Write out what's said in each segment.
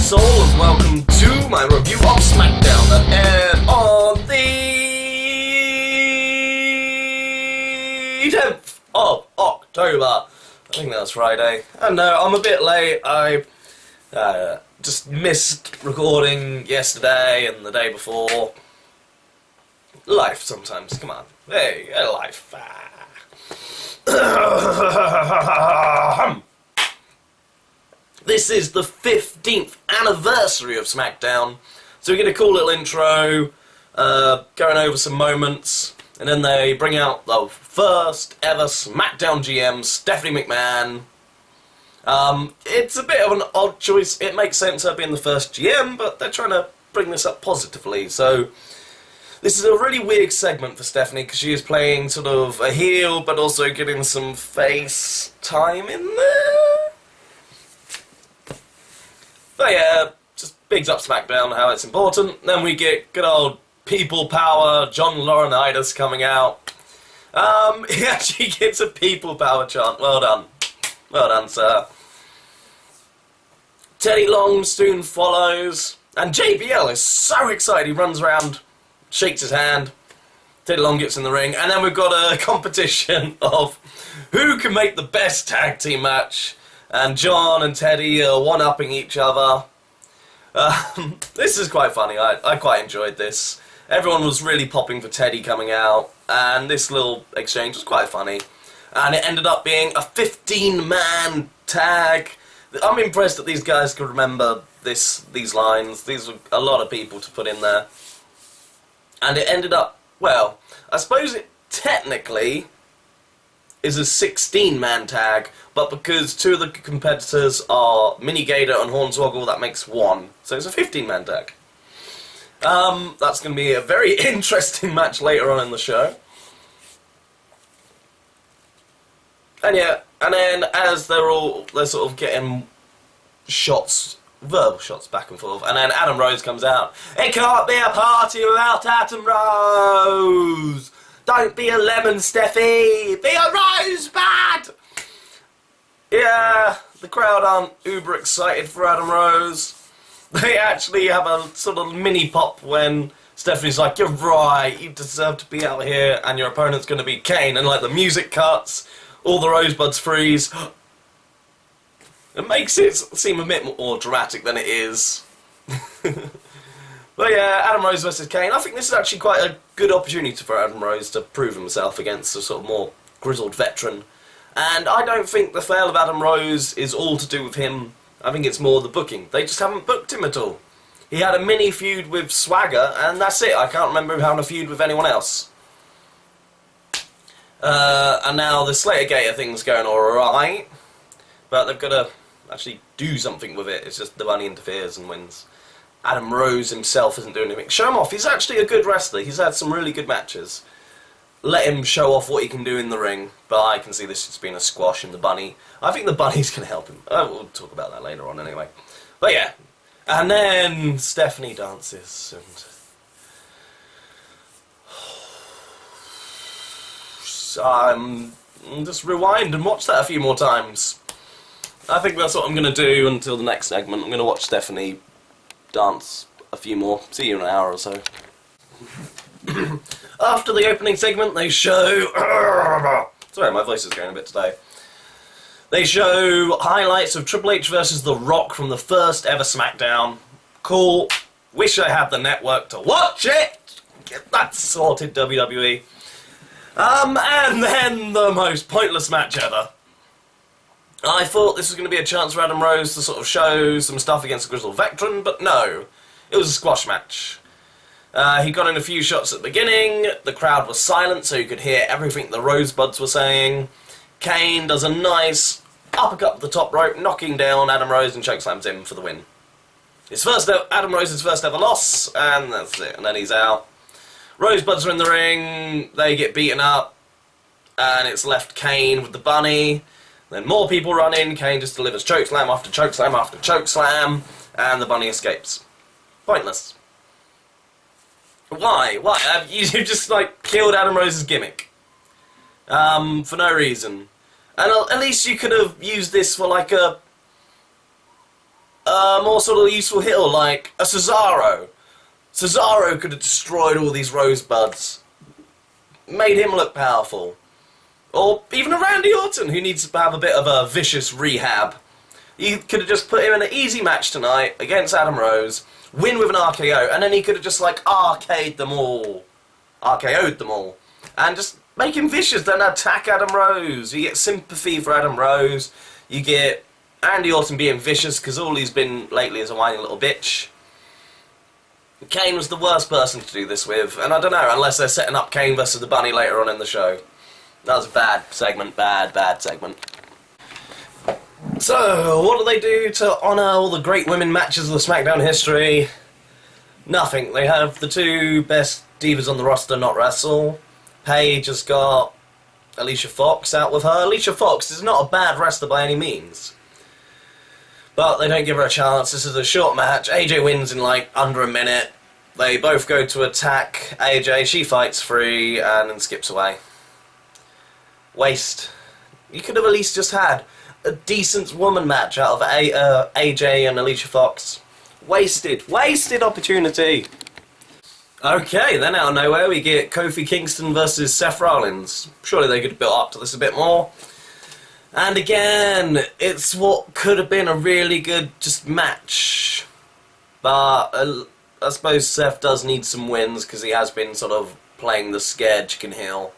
soul, and welcome to my review of SmackDown that aired on the 10th of October. I think that was Friday. I know, I'm a bit late. I just missed recording yesterday and the day before. Life sometimes, come on. Hey, life. This is the 15th anniversary of SmackDown, so we get a cool little intro, going over some moments, and then they bring out the first ever SmackDown GM, Stephanie McMahon. It's a bit of an odd choice. It makes sense her being the first GM, but they're trying to bring this up positively, so this is a really weird segment for Stephanie, because she is playing sort of a heel, but also getting some face time in there. But yeah, just bigs up SmackDown, how it's important. Then we get good old people power, John Laurinaitis coming out. He actually gets a people power chant. Well done. Well done, sir. Teddy Long soon follows. And JBL is so excited. He runs around, shakes his hand. Teddy Long gets in the ring. And then we've got a competition of who can make the best tag team match. And John and Teddy are one-upping each other. This is quite funny. I quite enjoyed this. Everyone was really popping for Teddy coming out, and this little exchange was quite funny. And it ended up being a 15-man tag. I'm impressed that these guys could remember these lines. These were a lot of people to put in there. And it ended up, well, I suppose it technically is a 16-man tag, but because two of the competitors are Mini Gator and Hornswoggle, that makes one. So it's a 15-man tag. That's going to be a very interesting match later on in the show. And yeah, and then as they're sort of getting shots, verbal shots back and forth, and then Adam Rose comes out. It can't be a party without Adam Rose! Don't be a lemon, Steffi! Be a rosebud! Yeah, the crowd aren't uber excited for Adam Rose. They actually have a sort of mini pop when Stephanie's like, you're right, you deserve to be out here, and your opponent's going to be Kane. And like the music cuts, all the rosebuds freeze. It makes it seem a bit more dramatic than it is. But yeah, Adam Rose versus Kane. I think this is actually quite a good opportunity for Adam Rose to prove himself against a sort of more grizzled veteran. And I don't think the fail of Adam Rose is all to do with him. I think it's more the booking. They just haven't booked him at all. He had a mini feud with Swagger, and that's it. I can't remember him having a feud with anyone else. And now the Slater Gator thing's going alright, but they've got to actually do something with it. It's just the bunny interferes and wins. Adam Rose himself isn't doing anything. Show him off. He's actually a good wrestler. He's had some really good matches. Let him show off what he can do in the ring. But I can see this just being a squash in the bunny. I think the bunny's going to help him. We'll talk about that later on anyway. But yeah. And then Stephanie dances. And just rewind and watch that a few more times. I think that's what I'm going to do until the next segment. I'm going to watch Stephanie dance a few more. See you in an hour or so. After the opening segment, they show... Sorry, my voice is going a bit today. They show highlights of Triple H versus The Rock from the first ever SmackDown. Cool. Wish I had the network to watch it. Get that sorted, WWE. And then the most pointless match ever. I thought this was going to be a chance for Adam Rose to sort of show some stuff against a grizzled veteran, but no. It was a squash match. He got in a few shots at the beginning, the crowd was silent so you could hear everything the Rosebuds were saying. Kane does a nice uppercut to the top rope, knocking down Adam Rose and chokeslams him for the win. Adam Rose's first ever loss, and that's it, and then he's out. Rosebuds are in the ring, they get beaten up, and it's left Kane with the bunny. Then more people run in, Kane just delivers chokeslam after chokeslam after chokeslam, and the bunny escapes. Pointless. Why? Why? You've just, like, killed Adam Rose's gimmick. For no reason. And at least you could have used this for, like, a a more sort of useful heel like a Cesaro. Cesaro could have destroyed all these rosebuds, made him look powerful. Or even a Randy Orton, who needs to have a bit of a vicious rehab. You could have just put him in an easy match tonight against Adam Rose, win with an RKO, and then he could have just like RKO'd them all, and just make him vicious, then attack Adam Rose. You get sympathy for Adam Rose, you get Randy Orton being vicious, because all he's been lately is a whiny little bitch. Kane was the worst person to do this with, and I don't know, unless they're setting up Kane versus the Bunny later on in the show. That was a bad segment, bad segment. So, what do they do to honour all the great women matches of the SmackDown history? Nothing. They have the two best divas on the roster not wrestle. Paige has got Alicia Fox out with her. Alicia Fox is not a bad wrestler by any means, but they don't give her a chance. This is a short match. AJ wins in like under a minute. They both go to attack AJ. She fights free and then skips away. Waste. You could have at least just had a decent woman match out of AJ and Alicia Fox. Wasted opportunity. Okay, then out of nowhere we get Kofi Kingston versus Seth Rollins. Surely they could have built up to this a bit more. And again, it's what could have been a really good just match. But I suppose Seth does need some wins because he has been sort of playing the scared chicken heel.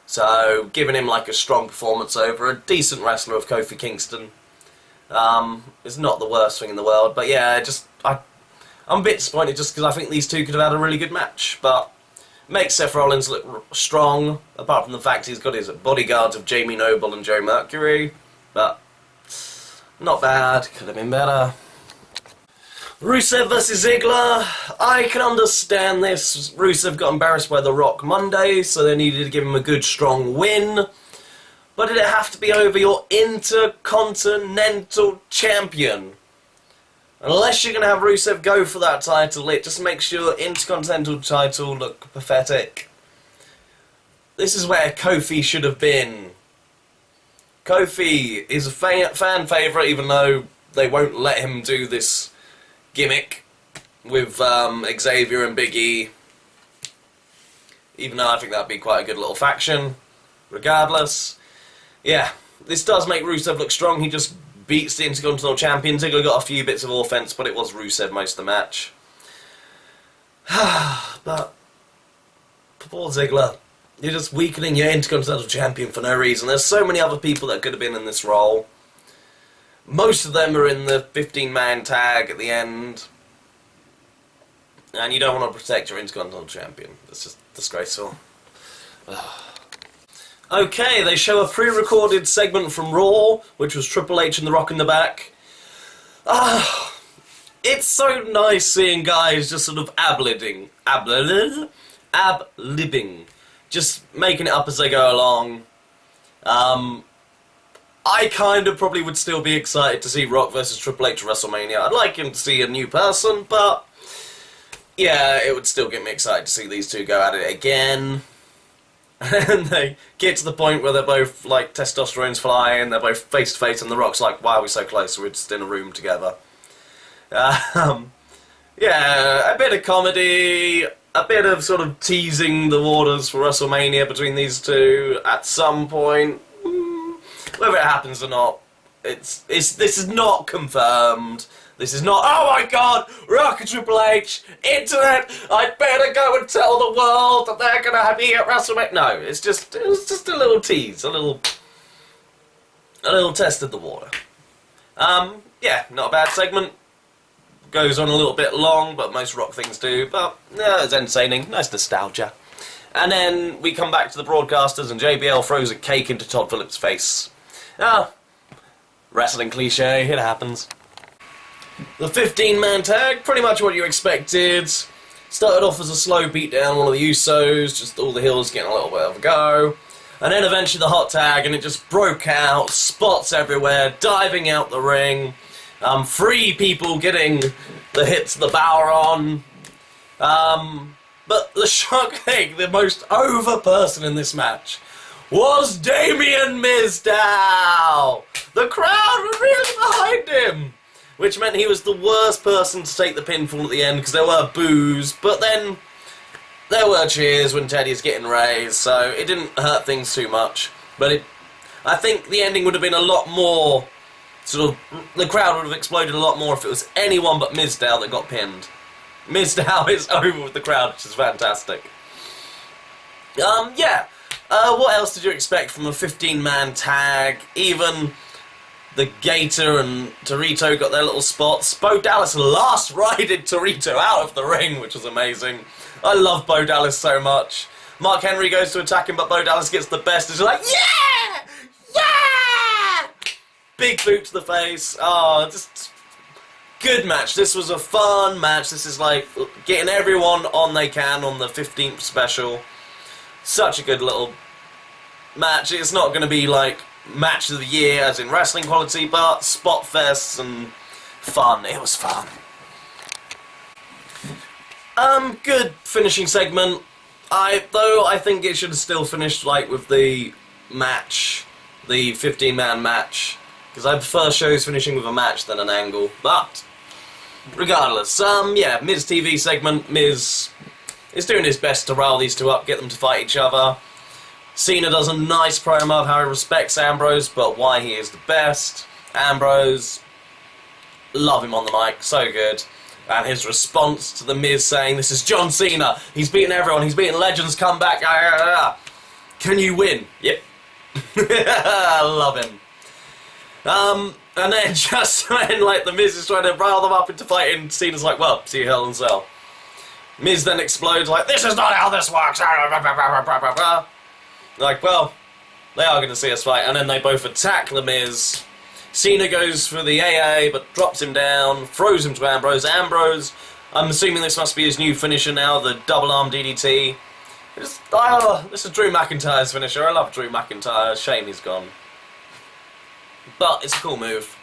So, giving him like a strong performance over a decent wrestler of Kofi Kingston is not the worst thing in the world. But yeah, I'm a bit disappointed just because I think these two could have had a really good match. But makes Seth Rollins look strong, apart from the fact he's got his bodyguards of Jamie Noble and Joe Mercury. But not bad, could have been better. Rusev versus Ziggler. I can understand this. Rusev got embarrassed by The Rock Monday, so they needed to give him a good, strong win. But did it have to be over your Intercontinental Champion? Unless you're going to have Rusev go for that title, it just makes your Intercontinental title look pathetic. This is where Kofi should have been. Kofi is a fan favourite, even though they won't let him do this gimmick with Xavier and Big E, even though I think that'd be quite a good little faction. Regardless, yeah, this does make Rusev look strong. He just beats the Intercontinental Champion. Ziggler got a few bits of offense, but it was Rusev most of the match. But poor Ziggler, you're just weakening your Intercontinental Champion for no reason. There's so many other people that could have been in this role. Most of them are in the 15-man tag at the end. And you don't want to protect your Intercontinental Champion. That's just disgraceful. Okay, they show a pre-recorded segment from Raw, which was Triple H and The Rock in the back. It's so nice seeing guys just sort of ab-libbing. Just making it up as they go along. I kind of probably would still be excited to see Rock versus Triple H at WrestleMania. I'd like him to see a new person, but yeah, it would still get me excited to see these two go at it again. And they get to the point where they're both, like, testosterone's flying, they're both face to face, and The Rock's like, why are we so close? We're just in a room together. Yeah, a bit of comedy, a bit of sort of teasing the waters for WrestleMania between these two at some point. Whether it happens or not, this is not confirmed. This is not, oh my god, Rock and Triple H, internet, I'd better go and tell the world that they're going to be at WrestleMania. No, it was just a little tease, a little test of the water. Yeah, not a bad segment. Goes on a little bit long, but most Rock things do, but yeah, it's entertaining, nice nostalgia. And then we come back to the broadcasters and JBL throws a cake into Todd Phillips' face. Wrestling cliche, it happens. The 15-man tag, pretty much what you expected. Started off as a slow beatdown, one of the Usos, just all the heels getting a little bit of a go. And then eventually the hot tag, and it just broke out, spots everywhere, diving out the ring. 3 people getting the hits of the Bower on. But the shock thing, the most over person in this match was Damien Mizdow. The crowd were really behind him. which meant he was the worst person to take the pinfall at the end because there were boos, but then there were cheers when Teddy's getting raised, so it didn't hurt things too much. But I think the ending would have been a lot more, the crowd would have exploded a lot more if it was anyone but Mizdow that got pinned. Mizdow is over with the crowd, which is fantastic. What else did you expect from a 15-man tag? Even the Gator and Torito got their little spots. Bo Dallas last rided Torito out of the ring, which was amazing. I love Bo Dallas so much. Mark Henry goes to attack him, but Bo Dallas gets the best. He's like, yeah! Yeah! Big boot to the face. Oh, just good match. This was a fun match. This is like getting everyone on they can on the 15th special. Such a good little match. It's not going to be like match of the year as in wrestling quality, but spot fests and fun. It was fun. Good finishing segment. Though I think it should have still finished like with the match, the 15-man match, because I prefer shows finishing with a match than an angle. But regardless, Miz TV segment. Miz is doing his best to rile these two up, get them to fight each other. Cena does a nice promo of how he respects Ambrose, but why he is the best. Ambrose, love him on the mic, so good. And his response to the Miz saying, "This is John Cena. He's beaten everyone. He's beaten legends. Come back. Can you win?" Yep. I love him. And then just when like the Miz is trying to rile them up into fighting, Cena's like, "Well, see you Hell in Cell." Miz then explodes like, "This is not how this works." Like, well, they are going to see us fight. And then they both attack the Miz. Cena goes for the AA, but drops him down, throws him to Ambrose. Ambrose, I'm assuming this must be his new finisher now, the double arm DDT. This is Drew McIntyre's finisher. I love Drew McIntyre. Shame he's gone. But it's a cool move.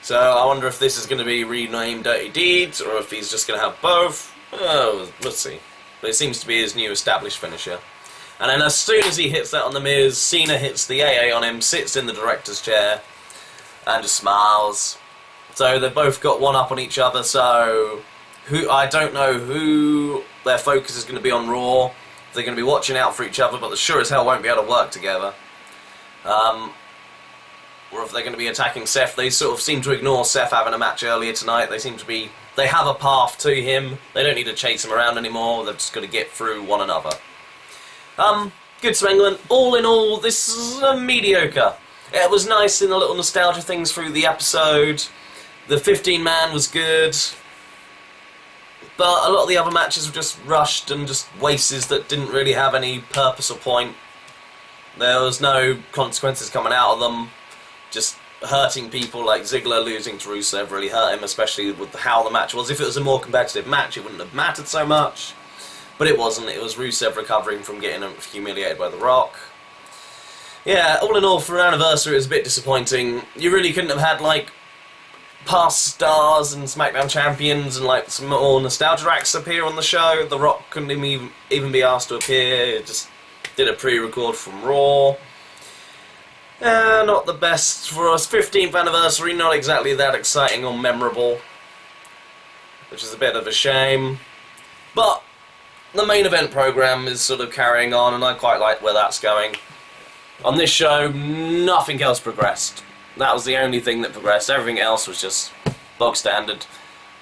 So I wonder if this is going to be renamed Dirty Deeds, or if he's just going to have both. Oh, we'll see. But it seems to be his new established finisher. And then as soon as he hits that on the Miz, Cena hits the AA on him, sits in the director's chair, and just smiles. So they've both got one up on each other, so I don't know who their focus is going to be on Raw. They're going to be watching out for each other, but they sure as hell won't be able to work together. Or if they're going to be attacking Seth. They sort of seem to ignore Seth having a match earlier tonight. They have a path to him. They don't need to chase him around anymore. They've just got to get through one another. Good segment. All in all, this is mediocre. It was nice in the little nostalgia things through the episode. The 15-man was good. But a lot of the other matches were just rushed and just wastes that didn't really have any purpose or point. There was no consequences coming out of them. Just hurting people, like Ziggler losing to Rusev really hurt him, especially with how the match was. If it was a more competitive match, it wouldn't have mattered so much. But it wasn't. It was Rusev recovering from getting humiliated by The Rock. Yeah, all in all, for an anniversary, it was a bit disappointing. You really couldn't have had, like, past stars and SmackDown champions and, like, some more nostalgia acts appear on the show. The Rock couldn't even be asked to appear. It just did a pre-record from Raw. Not the best for us. 15th anniversary, not exactly that exciting or memorable. Which is a bit of a shame. But the main event program is sort of carrying on, and I quite like where that's going. On this show, nothing else progressed. That was the only thing that progressed. Everything else was just bog standard.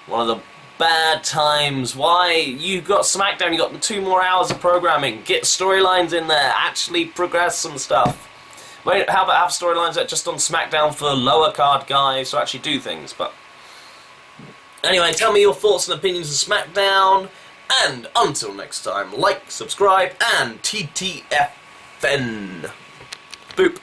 One of the bad times. Why? You've got SmackDown, you've got 2 more hours of programming. Get storylines in there. Actually progress some stuff. Wait, how about have storylines that are just on SmackDown for lower card guys to actually do things? But anyway, tell me your thoughts and opinions of SmackDown. And until next time, like, subscribe, and TTFN. Boop.